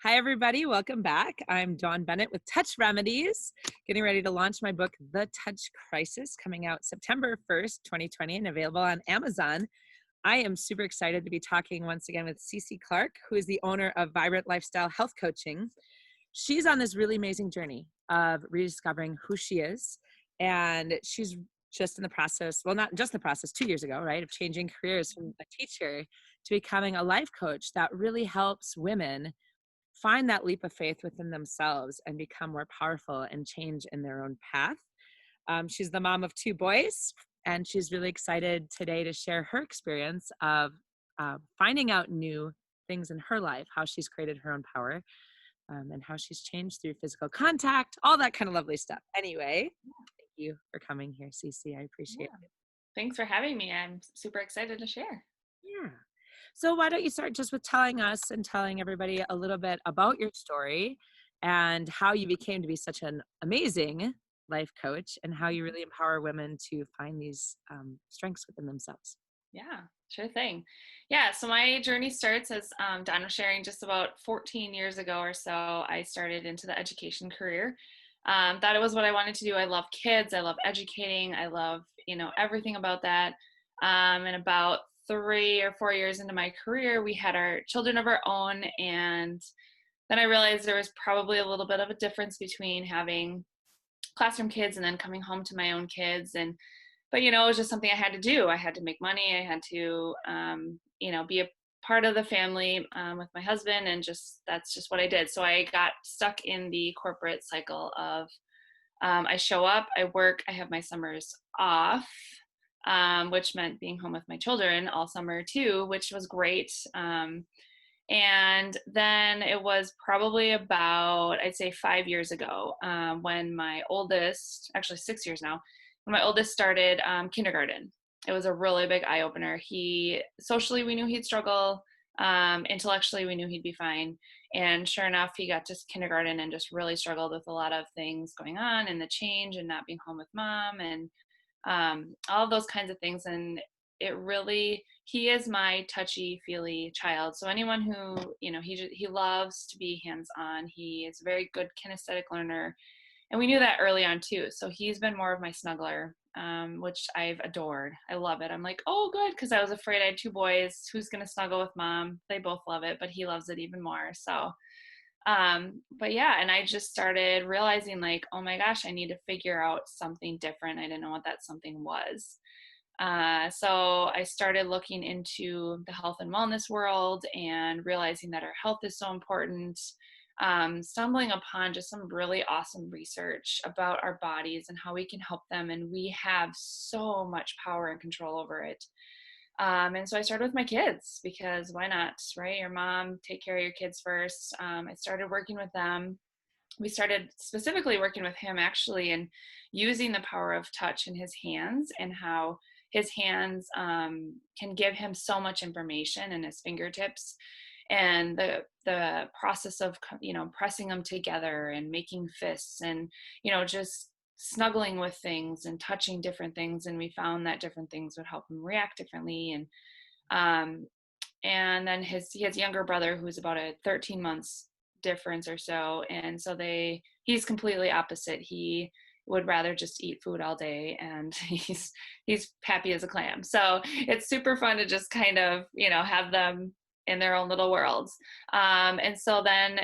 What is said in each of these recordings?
Hi, everybody. Welcome back. I'm Dawn Bennett with Touch Remedies, getting ready to launch my book, The Touch Crisis, coming out September 1st, 2020, and available on Amazon. I am super excited to be talking once again with Cece Clark, who is the owner of Vibrant Lifestyle Health Coaching. She's on this really amazing journey of rediscovering who she is, and she's just in the process, well, not just the process, 2 years ago, right, of changing careers from a teacher to becoming a life coach that really helps women find that leap of faith within themselves and become more powerful and change in their own path. She's the mom of 2 boys, and she's really excited today to share her experience of finding out new things in her life, how she's created her own power, and how she's changed through physical contact, all that kind of lovely stuff. Anyway, thank you for coming here, Cece. I appreciate it. Thanks for having me. I'm super excited to share. Yeah. So why don't you start just with telling us and telling everybody a little bit about your story and how you became to be such an amazing life coach and how you really empower women to find these strengths within themselves. Yeah, sure thing. Yeah, so my journey starts as Dawn was sharing just about 14 years ago or so. I started into the education career. Thought it was what I wanted to do. I love kids. I love educating. I love, everything about that. And about 3 or 4 years into my career, we had our children of our own. And then I realized there was probably a little bit of a difference between having classroom kids and then coming home to my own kids. But it was just something I had to do. I had to make money. I had to be a part of the family with my husband, and that's just what I did. So I got stuck in the corporate cycle of I show up, I work, I have my summers off, which meant being home with my children all summer too, which was great. And then it was probably about, I'd say 5 years ago, when my oldest, actually 6 years now, when my oldest started kindergarten. It was a really big eye opener. Socially, we knew he'd struggle. Intellectually, we knew he'd be fine. And sure enough, he got to kindergarten and just really struggled with a lot of things going on, and the change and not being home with mom, and all of those kinds of things. And he is my touchy feely child. So anyone who, he loves to be hands-on. He is a very good kinesthetic learner. And we knew that early on too. So he's been more of my snuggler, which I've adored. I love it. I'm like, oh, good. Because I was afraid I had 2 boys. Who's going to snuggle with mom? They both love it, but he loves it even more. So, but yeah, and I just started realizing like, oh my gosh, I need to figure out something different. I didn't know what that something was. So I started looking into the health and wellness world and realizing that our health is so important. Stumbling upon just some really awesome research about our bodies and how we can help them. And we have so much power and control over it. And so I started with my kids, because why not, right? Your mom, take care of your kids first. I started working with them. We started specifically working with him actually, and using the power of touch in his hands, and how his hands can give him so much information in his fingertips, and the process of pressing them together and making fists, and just snuggling with things and touching different things. And we found that different things would help him react differently. And then he has a younger brother who's about a 13 months difference or so, and so he's completely opposite. He would rather just eat food all day, and he's happy as a clam. So it's super fun to just kind of have them in their own little worlds. And so then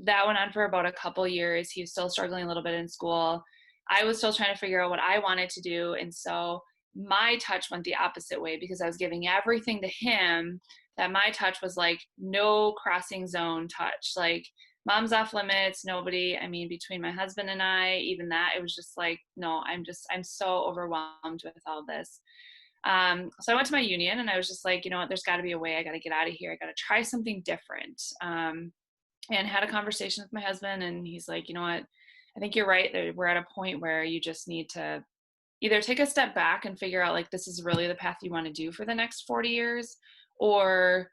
that went on for about a couple years. He was still struggling a little bit in school. I was still trying to figure out what I wanted to do. And so my touch went the opposite way, because I was giving everything to him, that my touch was like no crossing zone touch. Like, mom's off limits. Nobody, between my husband and I, even that, it was just like, no, I'm so overwhelmed with all this. So I went to my union, and I was just like, you know what, there's got to be a way. I got to get out of here. I got to try something different. And had a conversation with my husband, and he's like, you know what, I think you're right. We're at a point where you just need to either take a step back and figure out like, this is really the path you want to do for the next 40 years, or,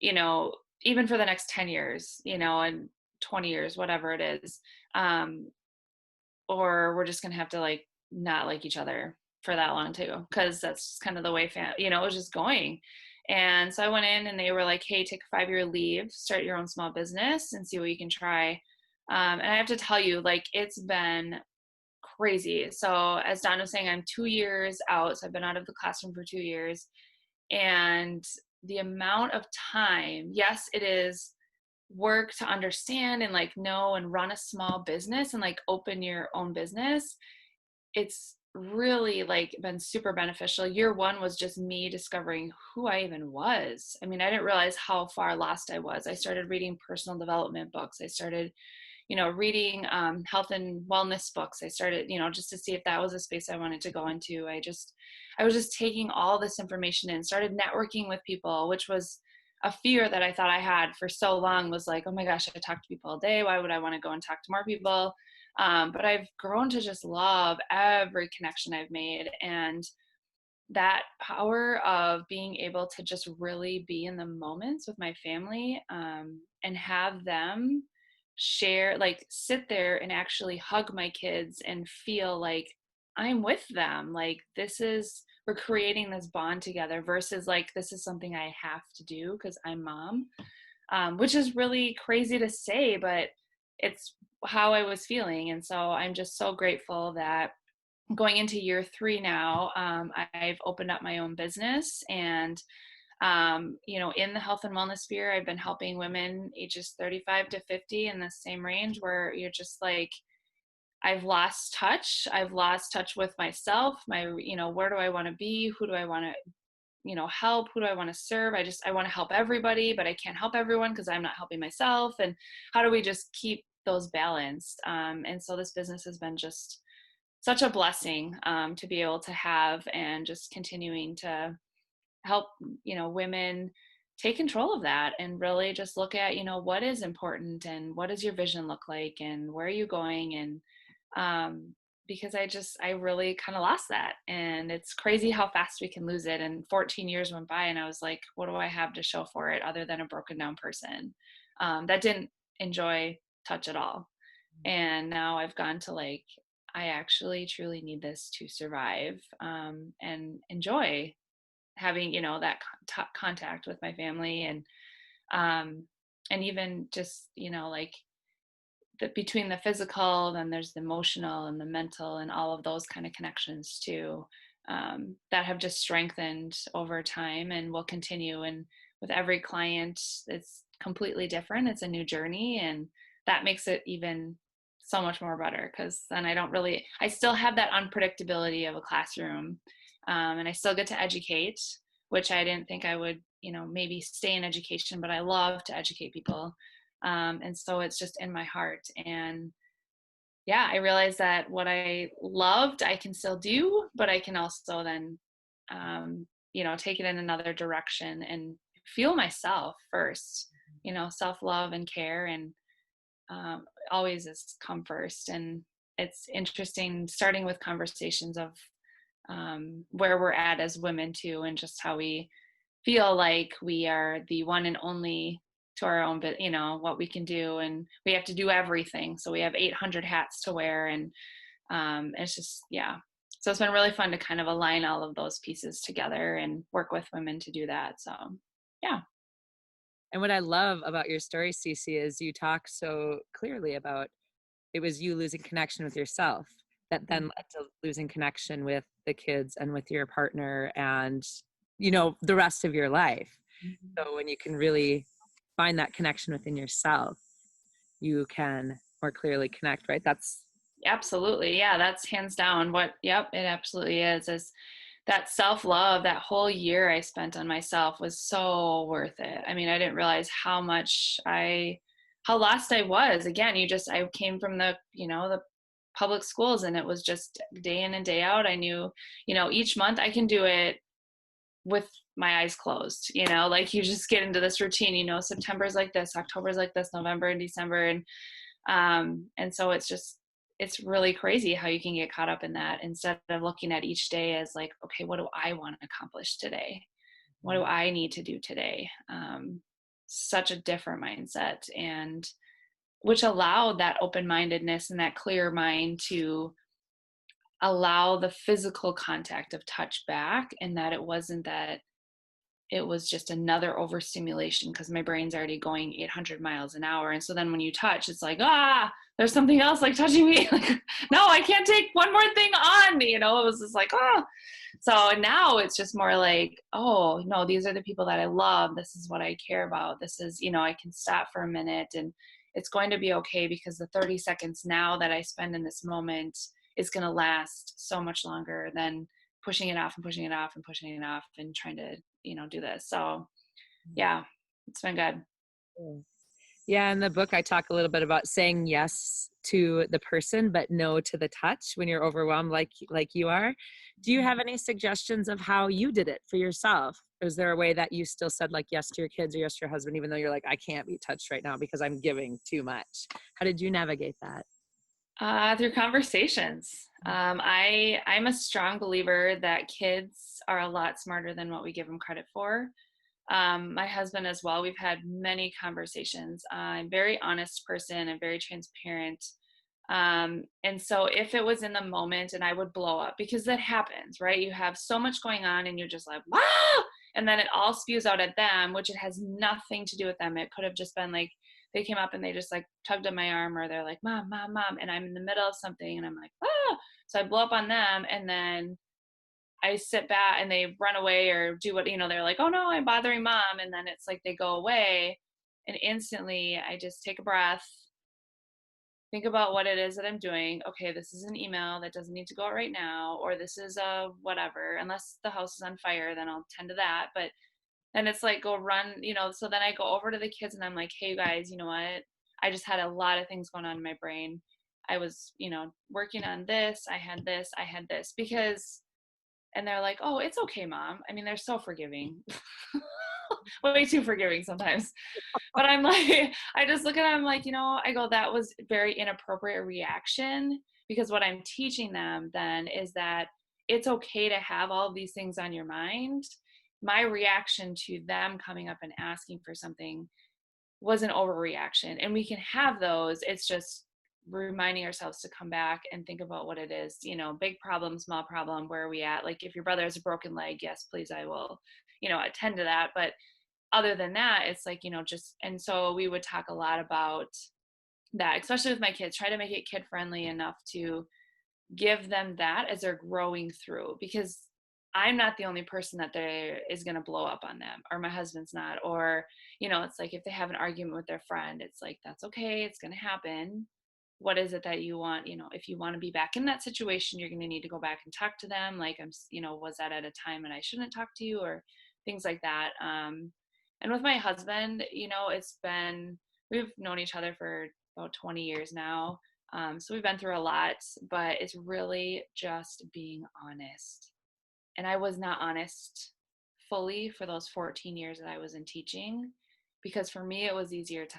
even for the next 10 years, and 20 years, whatever it is. Or we're just going to have to like not like each other for that long too, because that's kind of the way it was just going. And so I went in and they were like, hey, take a 5-year leave, start your own small business and see what you can try. And I have to tell you, like, it's been crazy. So as Don was saying, I'm 2 years out. So I've been out of the classroom for 2 years. And the amount of time, yes, it is work to understand and like know and run a small business and like open your own business. It's really like been super beneficial. Year one was just me discovering who I even was. I mean, I didn't realize how far lost I was. I started reading personal development books. I started, reading health and wellness books. I started, just to see if that was a space I wanted to go into. I was just taking all this information in, started networking with people, which was a fear that I thought I had for so long, was like, oh my gosh, I talk to people all day. Why would I want to go and talk to more people? But I've grown to just love every connection I've made. And that power of being able to just really be in the moments with my family, and have them share, like sit there and actually hug my kids and feel like I'm with them. Like we're creating this bond together versus like, this is something I have to do because I'm mom, which is really crazy to say, but it's how I was feeling. And so I'm just so grateful that going into year 3 now, I've opened up my own business. And in the health and wellness sphere, I've been helping women ages 35 to 50 in the same range, where you're just like, I've lost touch. I've lost touch with myself. Where do I want to be? Who do I want to, help? Who do I want to serve? I want to help everybody, but I can't help everyone because I'm not helping myself. And how do we just keep those balanced? And so this business has been just such a blessing, to be able to have, and just continuing to help, women take control of that and really just look at, what is important and what does your vision look like and where are you going? And because I really kind of lost that, and it's crazy how fast we can lose it. And 14 years went by and I was like, what do I have to show for it other than a broken down person that didn't enjoy touch at all? And now I've gone to like, I actually truly need this to survive, and enjoy having, that contact with my family. And even just, like between the physical, then there's the emotional and the mental and all of those kind of connections too, that have just strengthened over time and will continue. And with every client, it's completely different. It's a new journey, and that makes it even so much more better, because then I still have that unpredictability of a classroom, and I still get to educate, which I didn't think I would, maybe stay in education, but I love to educate people. And so it's just in my heart. And yeah, I realized that what I loved, I can still do, but I can also then, take it in another direction and feel myself first, self-love and care, and always has come first. And it's interesting starting with conversations of where we're at as women too, and just how we feel like we are the one and only to our own, but what we can do, and we have to do everything. So we have 800 hats to wear, and it's just, yeah. So it's been really fun to kind of align all of those pieces together and work with women to do that. So, yeah. And what I love about your story, Cece, is you talk so clearly about it was you losing connection with yourself that then led to losing connection with the kids and with your partner and, the rest of your life. Mm-hmm. So when you can really find that connection within yourself, you can more clearly connect, right? That's Absolutely. Yeah, that's hands down yep, it absolutely is that self-love. That whole year I spent on myself was so worth it. I mean, I didn't realize how lost I was. Again, I came from the public schools, and it was just day in and day out. I knew, each month I can do it with my eyes closed, like you just get into this routine, September's like this, October's like this, November and December. And so it's really crazy how you can get caught up in that instead of looking at each day as like, okay, what do I want to accomplish today? What do I need to do today? Such a different mindset, and which allowed that open-mindedness and that clear mind to allow the physical contact of touch back, and that it wasn't that it was just another overstimulation because my brain's already going 800 miles an hour. And so then when you touch, it's like, there's something else like touching me. Like, no, I can't take one more thing on, it was just like, So now it's just more like, oh, no, these are the people that I love. This is what I care about. This is, I can stop for a minute and it's going to be okay, because the 30 seconds now that I spend in this moment is going to last so much longer than pushing it off and pushing it off and pushing it off and trying to, do this. So yeah, it's been good. Cool. Yeah, in the book, I talk a little bit about saying yes to the person, but no to the touch when you're overwhelmed, like you are. Do you have any suggestions of how you did it for yourself? Is there a way that you still said like yes to your kids or yes to your husband, even though you're like, I can't be touched right now because I'm giving too much? How did you navigate that? Through conversations. I'm a strong believer that kids are a lot smarter than what we give them credit for. My husband as well, we've had many conversations. I'm a very honest person and very transparent. And so if it was in the moment and I would blow up, because that happens, right? You have so much going on and you're just like, wow! And then it all spews out at them, which it has nothing to do with them. It could have just been like, they came up and they just like tugged at my arm, or they're like, mom, mom, mom. And I'm in the middle of something and I'm like, ah! So I blow up on them, and then I sit back and they run away or do what, they're like, oh no, I'm bothering mom. And then it's like they go away, and instantly I just take a breath, think about what it is that I'm doing. Okay, this is an email that doesn't need to go out right now, or this is a whatever, unless the house is on fire, then I'll tend to that. But then it's like, go run, so then I go over to the kids and I'm like, hey, you guys, you know what? I just had a lot of things going on in my brain. I was, working on this. I had this, because, and they're like, oh, it's okay, mom. I mean, they're so forgiving. Way too forgiving sometimes. But I'm like, I just look at them like, I go, that was very inappropriate reaction, because what I'm teaching them then is that it's okay to have all of these things on your mind. My reaction to them coming up and asking for something was an overreaction, and we can have those. It's just reminding ourselves to come back and think about what it is, big problem, small problem, where are we at? Like, if your brother has a broken leg, yes, please, I will, attend to that. But other than that, it's like, just, and so we would talk a lot about that, especially with my kids, try to make it kid friendly enough to give them that as they're growing through, because I'm not the only person that there is going to blow up on them, or my husband's not, or, it's like if they have an argument with their friend, it's like, that's okay. It's going to happen. What is it that you want? If you want to be back in that situation, you're going to need to go back and talk to them. Like, was that at a time and I shouldn't talk to you, or things like that. And with my husband, we've known each other for about 20 years now. So we've been through a lot, but it's really just being honest. And I was not honest fully for those 14 years that I was in teaching, because for me, it was easier to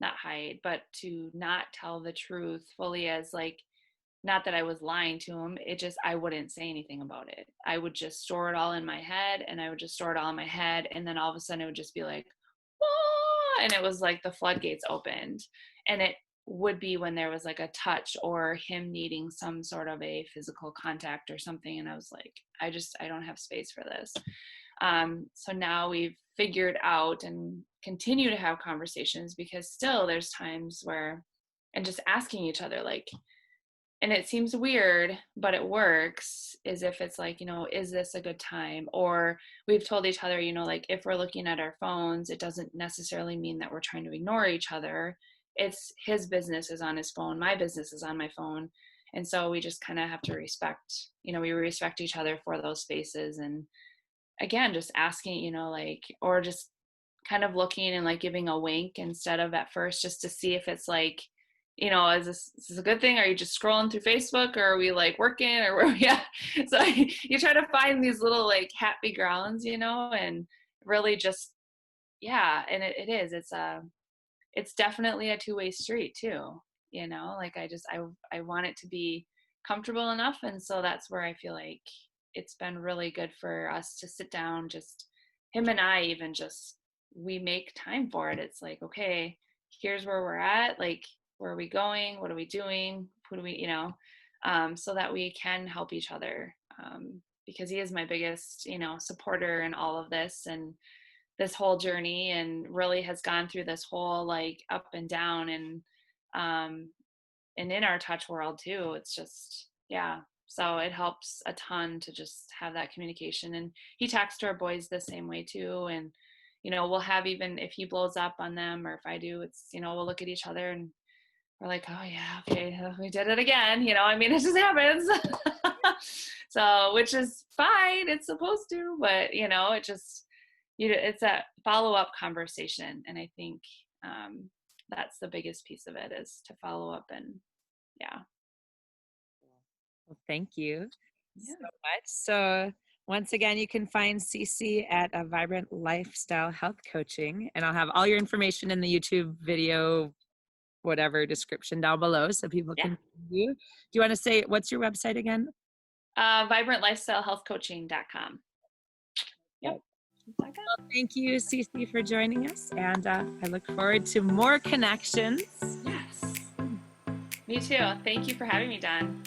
not hide, but to not tell the truth fully, as like, not that I was lying to him. It just, I wouldn't say anything about it. I would just store it all in my head, and I would just store it all in my head. And then all of a sudden it would just be like, wah! And it was like the floodgates opened. And it would be when there was like a touch or him needing some sort of a physical contact or something. And I was like, I don't have space for this. So now we've figured out and continue to have conversations, because still there's times where, and just asking each other, like, and it seems weird, but it works, is if it's like, is this a good time? Or we've told each other, like, if we're looking at our phones, it doesn't necessarily mean that we're trying to ignore each other. It's his business is on his phone, my business is on my phone. And so we just kind of have to respect, we respect each other for those spaces. And again, just asking, like, or just kind of looking and like giving a wink instead of at first, just to see if it's like, is this a good thing? Are you just scrolling through Facebook, or are we like working, or where are we at? So you try to find these little like happy grounds, and really just, yeah. And it is, it's definitely a two-way street too, like I want it to be comfortable enough. And so that's where I feel like it's been really good for us to sit down, just him and I, even just, we make time for it. It's like, okay, here's where we're at. Like, where are we going? What are we doing? Who do we, so that we can help each other. because he is my biggest, supporter in all of this and this whole journey, and really has gone through this whole like up and down, and in our touch world too. It's just, yeah. So it helps a ton to just have that communication. And he talks to our boys the same way too. And, we'll have, even if he blows up on them or if I do, it's, we'll look at each other and we're like, oh yeah, okay, we did it again. I mean, it just happens. So, which is fine. It's supposed to, but it just, it's a follow-up conversation. And I think that's the biggest piece of it, is to follow up. And yeah. Well, thank you so much. So once again, you can find Cece at a Vibrant Lifestyle Health Coaching, and I'll have all your information in the YouTube video, whatever description down below, so people can find you. Do you want to say, what's your website again? VibrantLifestyleHealthCoaching.com. Yep. Well, thank you, Cece, for joining us, and I look forward to more connections. Yes. Me too. Thank you for having me, Dawn.